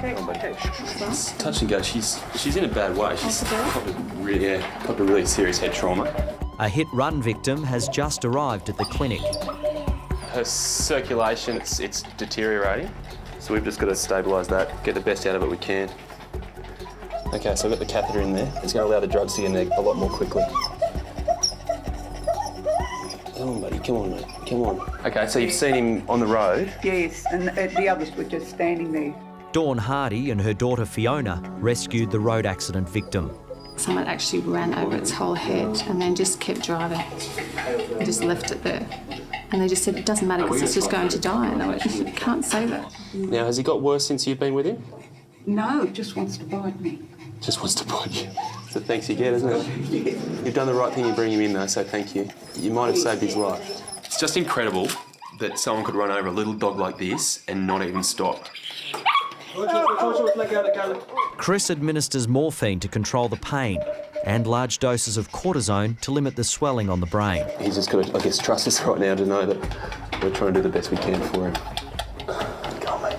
Okay. It's touch and go. She's in a bad way. She's copped a really serious head trauma. A hit-run victim has just arrived at the clinic. Her circulation, it's deteriorating. So we've just got to stabilise that, get the best out of it we can. Okay, so I've got the catheter in there. It's going to allow the drugs to get in there a lot more quickly. Come on, buddy, come on, mate, come on. Okay, so you've seen him on the road? Yes, and the others were just standing there. Dawn Hardy and her daughter Fiona rescued the road accident victim. Someone actually ran over its whole head and then just kept driving and just left it there. And they just said, it doesn't matter because it's just going to die. And I went, you can't say that. Now, has he got worse since you've been with him? No, it just wants to bite me. Just wants to bite you. It's the thanks you get, isn't it? Yeah. You've done the right thing in bringing him in, though, so thank you. You might have saved his life. It's just incredible that someone could run over a little dog like this and not even stop. Chris administers morphine to control the pain and large doses of cortisone to limit the swelling on the brain. He's just got to, I guess, trust us right now to know that we're trying to do the best we can for him. Go on, mate.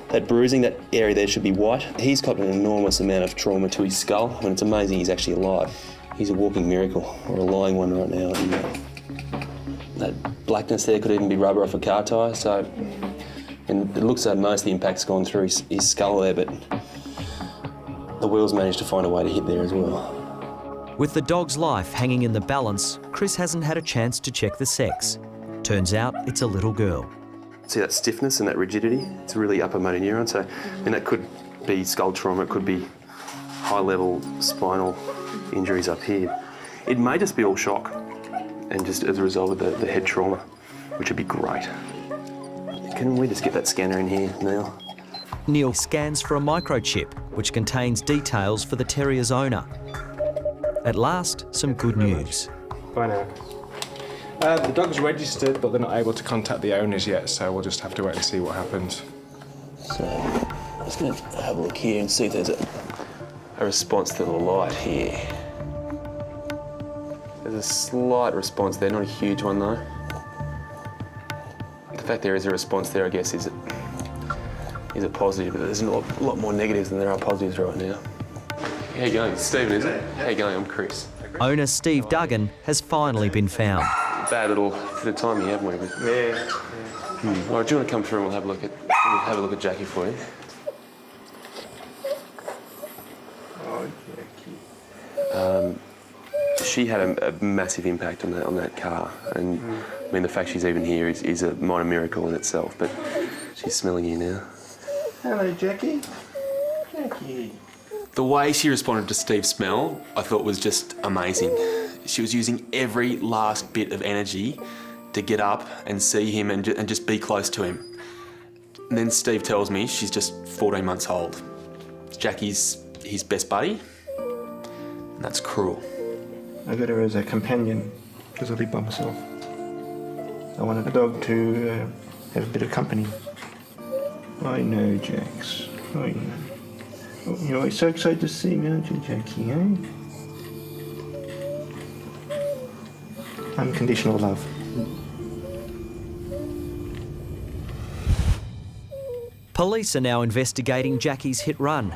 That bruising, that area there should be white. He's got an enormous amount of trauma to his skull, and it's amazing he's actually alive. He's a walking miracle, or a lying one right now. And, that blackness there could even be rubber off a car tyre, so... And it looks like most of the impact's gone through his skull there, but the wheels managed to find a way to hit there as well. With the dog's life hanging in the balance, Chris hasn't had a chance to check the sex. Turns out it's a little girl. See that stiffness and that rigidity? It's a really upper motor neuron, so and that could be skull trauma, it could be high-level spinal injuries up here. It may just be all shock, and just as a result of the head trauma, which would be great. Can we just get that scanner in here now? Neil scans for a microchip, which contains details for the terrier's owner. At last, some good news. Bye now. The dog's registered, but they're not able to contact the owners yet, so we'll just have to wait and see what happens. So, I'm just going to have a look here and see if there's a response to the light here. There's a slight response there, not a huge one though. The fact there is a response there, I guess, is a positive, but there's a lot more negatives than there are positives right now. How you going? Stephen, is it? How you going? I'm Chris. Owner Steve Duggan has finally been found. Bad little bit of time you have, haven't we? Yeah. All right, do you want to come through and we'll have a look at Jackie for you? Oh, Jackie. She had a massive impact on that car, and I mean the fact she's even here is a minor miracle in itself. But she's smelling you now. Hello, Jackie. Jackie. The way she responded to Steve's smell, I thought was just amazing. She was using every last bit of energy to get up and see him and just be close to him. And then Steve tells me she's just 14 months old. Jackie's his best buddy, and that's cruel. I got her as a companion because I live by myself. I wanted a dog to have a bit of company. I know, Jax. I know. Oh, you're always so excited to see me, aren't you, Jackie, eh? Unconditional love. Police are now investigating Jackie's hit run.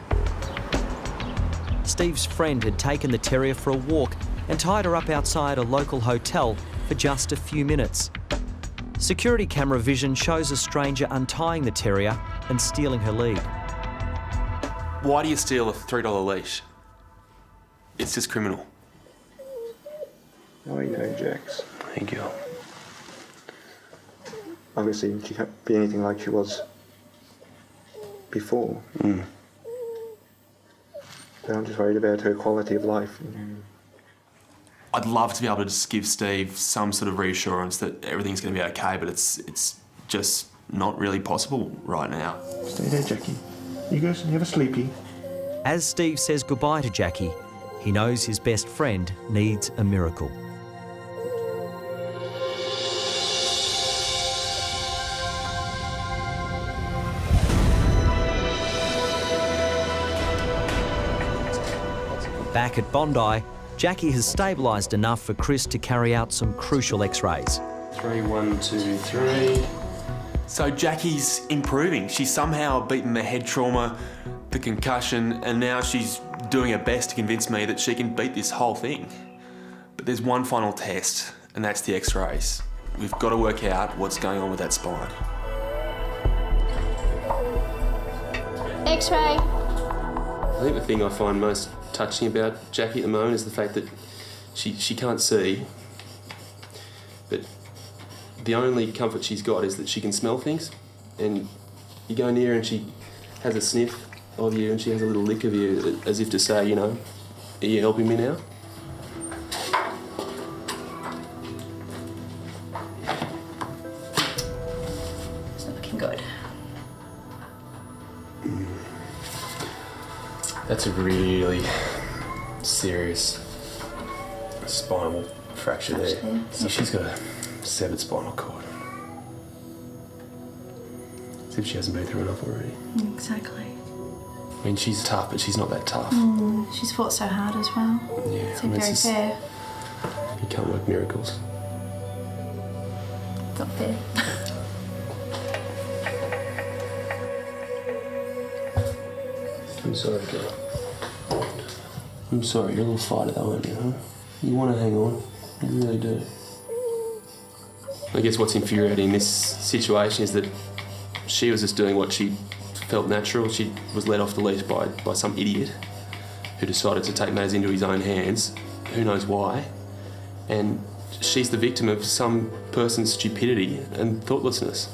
Steve's friend had taken the terrier for a walk and tied her up outside a local hotel for just a few minutes. Security camera vision shows a stranger untying the terrier and stealing her lead. Why do you steal a $3 leash? It's just criminal. I know, Jax. Thank you. Obviously, she can't be anything like she was before. But I'm just worried about her quality of life. I'd love to be able to just give Steve some sort of reassurance that everything's going to be okay, but it's just not really possible right now. Stay there, Jackie. You go have a sleepy. As Steve says goodbye to Jackie, he knows his best friend needs a miracle. Back at Bondi, Jackie has stabilised enough for Chris to carry out some crucial x-rays. 3, 1, 2, 3. So Jackie's improving. She's somehow beaten the head trauma, the concussion, and now she's doing her best to convince me that she can beat this whole thing. But there's one final test, and that's the x-rays. We've got to work out what's going on with that spine. X-ray. I think the thing I find most touching about Jackie at the moment is the fact that she can't see, but the only comfort she's got is that she can smell things. And you go near and she has a sniff of you and she has a little lick of you as if to say, you know, are you helping me now? It's not looking good. That's a really serious spinal fracture there. So she's got a severed spinal cord. As if she hasn't been through enough already. Exactly. I mean, she's tough, but she's not that tough. She's fought so hard as well. Yeah, It's very fair. You can't work miracles. It's not fair. I'm sorry, girl. I'm sorry, you're a little fighter though, aren't you, huh? You want to hang on. You really do. I guess what's infuriating in this situation is that she was just doing what she felt natural. She was let off the leash by some idiot who decided to take matters into his own hands, who knows why. And she's the victim of some person's stupidity and thoughtlessness.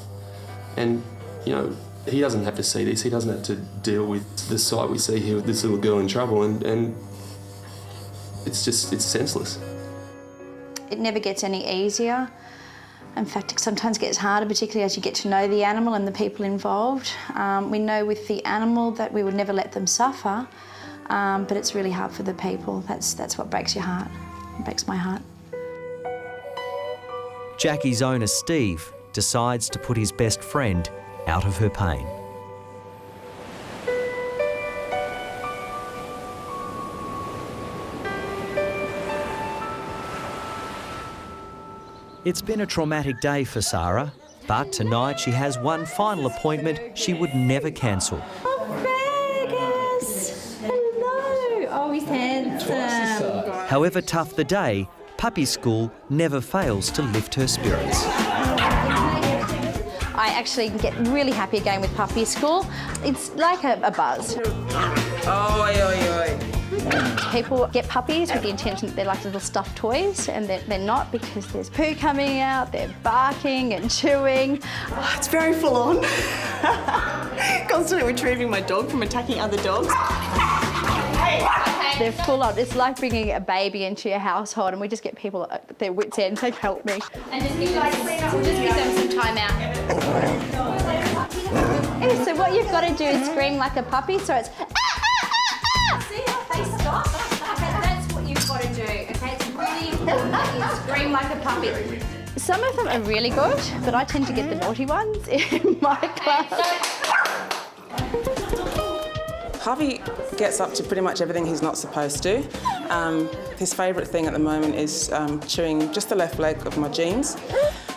And, you know, he doesn't have to see this. He doesn't have to deal with the sight we see here with this little girl in trouble. And it's senseless. It never gets any easier. In fact, it sometimes gets harder, particularly as you get to know the animal and the people involved. We know with the animal that we would never let them suffer, but it's really hard for the people. That's what breaks your heart. It breaks my heart. Jackie's owner, Steve, decides to put his best friend out of her pain. It's been a traumatic day for SARA, but tonight she has one final appointment she would never cancel. Oh, Vegas! Hello! Oh, he's handsome. However tough the day, puppy school never fails to lift her spirits. I actually get really happy again with puppy school. It's like a buzz. People get puppies with the intention that they're like little stuffed toys, and they're not, because there's poo coming out, they're barking and chewing. Oh, it's very full on. Constantly retrieving my dog from attacking other dogs. They're full on. It's like bringing a baby into your household, and we just get people at their wits' end to help me. And just give them some time out. Yeah, so what you've got to do is scream like a puppy, so it's See how they stop? Okay, that's what you've got to do, okay? It's really important that you scream like a puppy. Some of them are really good, but I tend to get the naughty ones in my class. Harvey gets up to pretty much everything he's not supposed to. His favourite thing at the moment is chewing just the left leg of my jeans.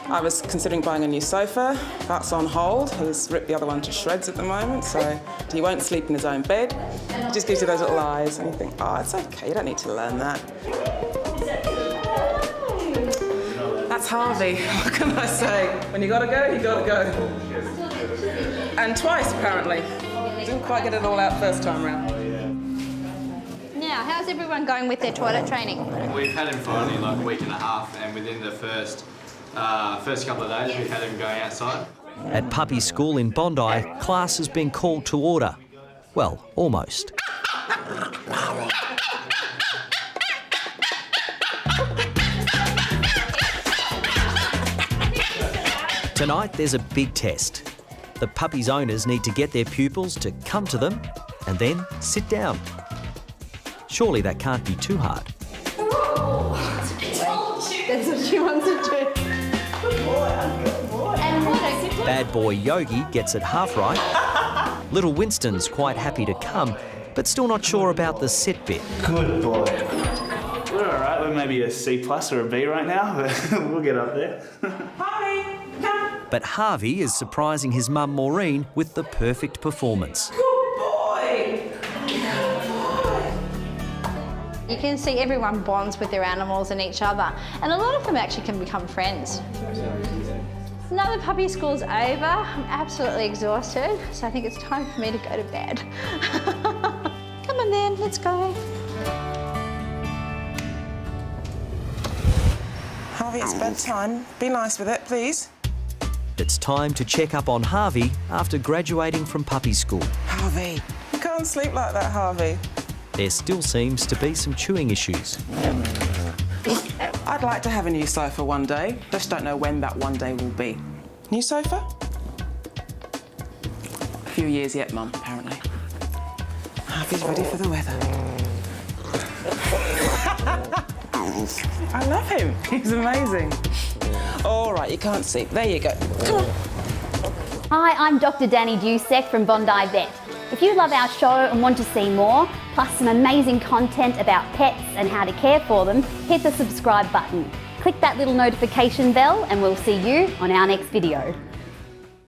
I was considering buying a new sofa. That's on hold. He's ripped the other one to shreds at the moment, so he won't sleep in his own bed. He just gives you those little eyes and you think, oh, it's okay, you don't need to learn that. That's Harvey, what can I say? When you gotta go, you gotta go. And twice, apparently. Didn't quite get it all out first time round. Now, how's everyone going with their toilet training? We've had him for only like a week and a half, and within the first couple of days we've had him going outside. At puppy school in Bondi, class has been called to order. Well, almost. Tonight there's a big test. The puppy's owners need to get their pupils to come to them and then sit down. Surely that can't be too hard. That's what she wants to do. Bad boy Yogi gets it half right. Little Winston's quite happy to come, but still not sure about the sit bit. Good boy. We're all right. We're maybe a C+ or a B right now, but we'll get up there. Harvey, come. But Harvey is surprising his mum Maureen with the perfect performance. You can see everyone bonds with their animals and each other, and a lot of them actually can become friends. Now the puppy school's over, I'm absolutely exhausted, so I think it's time for me to go to bed. Come on then, let's go. Harvey, it's bedtime. Be nice with it, please. It's time to check up on Harvey after graduating from puppy school. Harvey, you can't sleep like that, Harvey. There still seems to be some chewing issues. I'd like to have a new sofa one day. Just don't know when that one day will be. New sofa? A few years yet, Mum, apparently. Harvey's ready for the weather. I love him. He's amazing. All right, you can't see. There you go. Come on. Hi, I'm Dr. Danny Dusek from Bondi Vet. If you love our show and want to see more, plus some amazing content about pets and how to care for them, hit the subscribe button. Click that little notification bell and we'll see you on our next video.